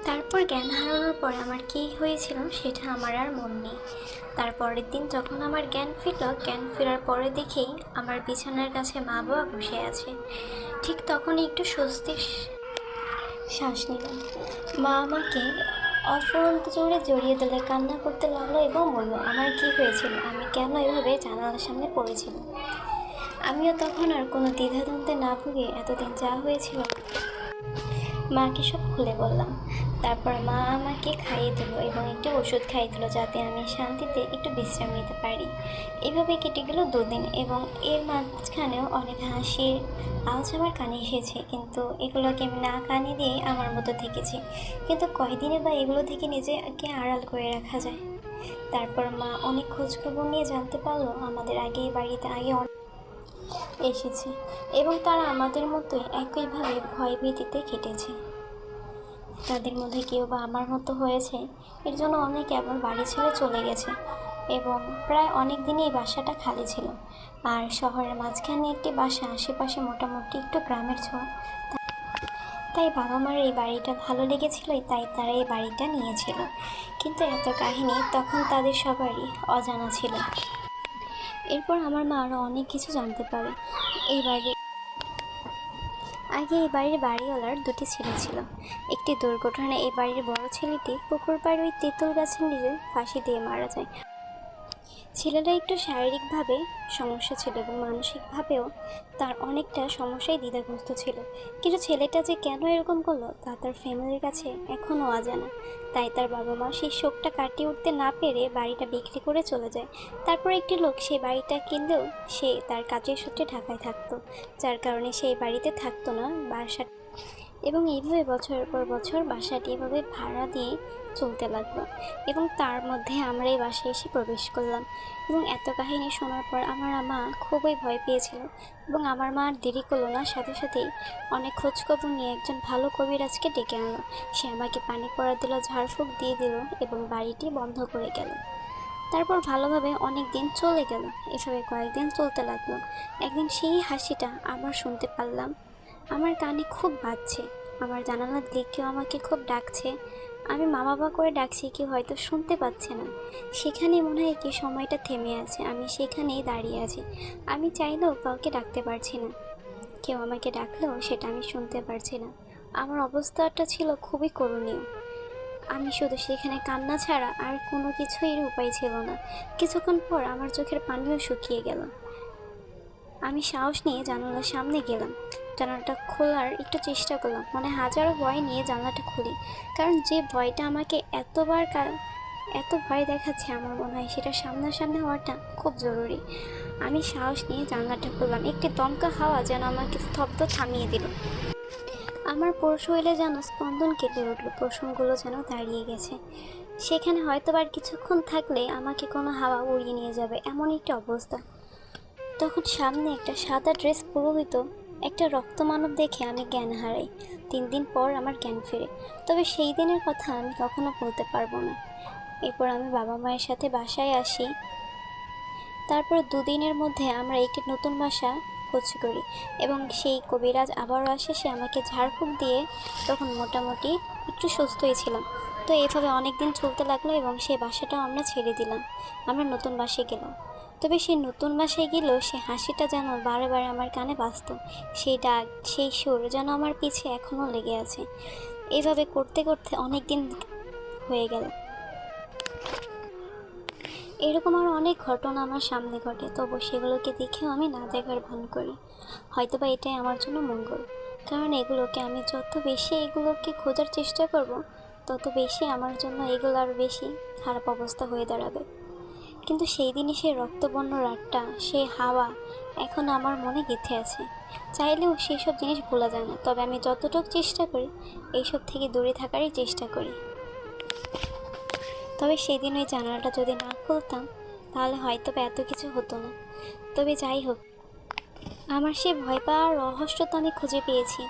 তারপর জ্ঞান হারানোর পরে আমার কী হয়েছিল সেটা আমার আর মন নেই। তারপরের দিন যখন আমার জ্ঞান ফিরল, জ্ঞান ফেরার পরে দেখেই আমার বিছানার কাছে মা বাবা বসে আছে। ঠিক তখনই একটু স্বস্তির শ্বাস নিলাম। মা আমাকে অফুরন্ত জোরে জড়িয়ে দিলে কান্না করতে লাগলো এবং বলল আমার কী হয়েছিল, আমি কেন এভাবে জানালার সামনে পড়েছিলাম। আমিও তখন আর কোনো দ্বিধাদ্বন্দ্বে না ভুগে এতদিন যা হয়েছিল মাকে সব খুলে বললাম। তারপর মা আমাকে খাইয়ে দিল এবং একটু ওষুধ খাইয়ে দিল যাতে আমি শান্তিতে একটু বিশ্রাম নিতে পারি। এভাবে কেটে গেল 2 দিন এবং এর মাঝখানেও অনেক হাসির আওয়াজ আমার কানে এসেছে, কিন্তু এগুলোকে আমি না কানে দিয়ে আমার মতো থেকেছি। কিন্তু কয়দিনে বা এগুলো থেকে নিজেকে আড়াল করে রাখা যায়। তারপর মা অনেক খোঁজখবর নিয়ে জানতে পারলো আমাদের আগে এই বাড়িতে আগে এসেছে এবং তারা আমাদের মতোই একইভাবে ভয় ভীতিতে কেটেছে। তাদের মধ্যে কেউ বা আমার মতো হয়েছে, এর জন্য অনেকে আবার বাড়ি ছেড়ে চলে গেছে এবং প্রায় অনেক দিনই এই বাসাটা খালি ছিল। আর শহরের মাঝখানে একটি বাসা, আশেপাশে মোটামুটি একটু গ্রামের ছোঁয়া, তাই বাবা মার এই বাড়িটা ভালো লেগেছিলই, তাই তারা এই বাড়িটা নিয়েছিল। কিন্তু এত কাহিনী তখন তাদের সবারই অজানা ছিল। এরপর আমার মা আরও অনেক কিছু জানতে পারে। এই বাড়ির বাড়িওয়ালার 2টি ছেলে ছিল। একটি দুর্ঘটনায় এই বাড়ির বড় ছেলেটি পুকুর পাড়ে ওই তেঁতুল গাছের নিচে ফাঁসি দিয়ে মারা যায়। ছেলেটা একটু শারীরিকভাবে সমস্যা ছিল এবং মানসিকভাবেও তার অনেকটা সমস্যায় দ্বিধাগ্রস্ত ছিল। কিন্তু ছেলেটা যে কেন এরকম করলো তা তার ফ্যামিলির কাছে এখনও অজানা। তাই তার বাবা মা সেই শোকটা কাটিয়ে উঠতে না পেরে বাড়িটা বিক্রি করে চলে যায়। তারপর একটি লোক সেই বাড়িটা কিনলেও সে তার কাজের সূত্রে ঢাকায় থাকতো, যার কারণে সেই বাড়িতে থাকতো না বাসা। এবং এইভাবে বছরের পর বছর বাসাটি এভাবে ভাড়া দিয়ে চলতে লাগলো এবং তার মধ্যে আমরা এই বাসায় এসে প্রবেশ করলাম। এবং এত কাহিনী শোনার পর আমার মা খুবই ভয় পেয়েছিল এবং আমার মা আর দেরি করলো না, সাথে সাথেই অনেক খোঁজখবর নিয়ে একজন ভালো কবিরাজকে ডেকে আনলো। সে আমাকে পানি পড়া দিল, ঝাড়ফুঁক দিয়ে দিল এবং বাড়িটি বন্ধ করে গেল। তারপর ভালোভাবে অনেক দিন চলে গেল। এভাবে কয়েকদিন চলতে লাগলো। একদিন সেই হাসিটা আবার শুনতে পারলাম। আমার কানে খুব বাজছে, আমার জানালা দিয়ে কেউ আমাকে খুব ডাকছে। আমি মা বাবা করে ডাকছি, কেউ হয়তো শুনতে পাচ্ছে না। সেখানেই মনে হয় কি সময়টা থেমে আছে, আমি সেখানেই দাঁড়িয়ে আছি। আমি চাইলেও কাউকে ডাকতে পারছি না, কেউ আমাকে ডাকলেও সেটা আমি শুনতে পারছি না। আমার অবস্থাটা ছিল খুবই করুণীয়। আমি শুধু সেখানে কান্না ছাড়া আর কোনো কিছুই উপায় ছিল না। কিছুক্ষণ পর আমার চোখের পানিও শুকিয়ে গেল। আমি সাহস নিয়ে জানালার সামনে গেলাম, জানালাটা খোলার একটু চেষ্টা করলাম, মানে হাজারো ভয় নিয়ে জানলাটা খুলি। কারণ যে ভয়টা আমাকে এত ভয় দেখাচ্ছে, আমার মনে হয় সেটা সামনাসামনি হওয়াটা খুব জরুরি। আমি সাহস নিয়ে জানলাটা খুললাম। একটি দমকা হাওয়া যেন আমাকে স্তব্ধ থামিয়ে দিল। আমার পুরো শরীরে যেন স্পন্দন কেঁপে উঠল, পশমগুলো যেন দাঁড়িয়ে গেছে। সেখানে হয়তো আর কিছুক্ষণ থাকলে আমাকে কোনো হাওয়া উড়িয়ে নিয়ে যাবে, এমন একটি অবস্থা। তখন সামনে একটা সাদা ড্রেস পুরোহিত একটা রক্তমানব দেখে আমি জ্ঞান হারাই। 3 দিন পর আমার জ্ঞান ফেরে, তবে সেই দিনের কথা আমি কখনো বলতে পারবো না। এরপর আমি বাবা মায়ের সাথে বাসায় আসি। তারপর 2 দিনের মধ্যে আমরা একটি নতুন বাসা খোঁজ করি এবং সেই কবিরাজ আবারও আসে। সে আমাকে ঝাড়ফুঁক দিয়ে তখন মোটামুটি একটু সুস্থই ছিলাম। তো এভাবে অনেক দিন চলতে লাগলো এবং সেই বাসাটাও আমরা ছেড়ে দিলাম, আমরা নতুন বাসায় গেলাম। তবে সেই নতুন বাসায় গেলেও সেই হাসিটা যেন বারে বারে আমার কানে বাজতো, সেই ডাক, সেই সুর যেন আমার পিছে এখনও লেগে আছে। এইভাবে করতে করতে অনেক দিন হয়ে গেল। এরকম আরও অনেক ঘটনা আমার সামনে ঘটে, তবু সেগুলোকে দেখেও আমি না দেখার ভান করি। হয়তোবা এটাই আমার জন্য মঙ্গল, কারণ এগুলোকে খোঁজার চেষ্টা করব, তত বেশি আমার জন্য এগুলো আরও বেশি খারাপ অবস্থা হয়ে দাঁড়াবে। কিন্তু সেই দিনই সেই রক্তবর্ণ রাতটা, সেই হাওয়া এখন আমার মনে গেঁথে আছে। চাইলেও সেসব জিনিস ভোলা যায় না, তবে আমি যতটুকু চেষ্টা করি এইসব থেকে দূরে থাকারই চেষ্টা করি। তবে সেদিন ওই জানালাটা যদি না খুলতাম তাহলে হয়তো এত কিছু হতো না। তবে যাই হোক, আমার সে ভয় পাওয়ার রহস্য তো আমি খুঁজে পেয়েছি।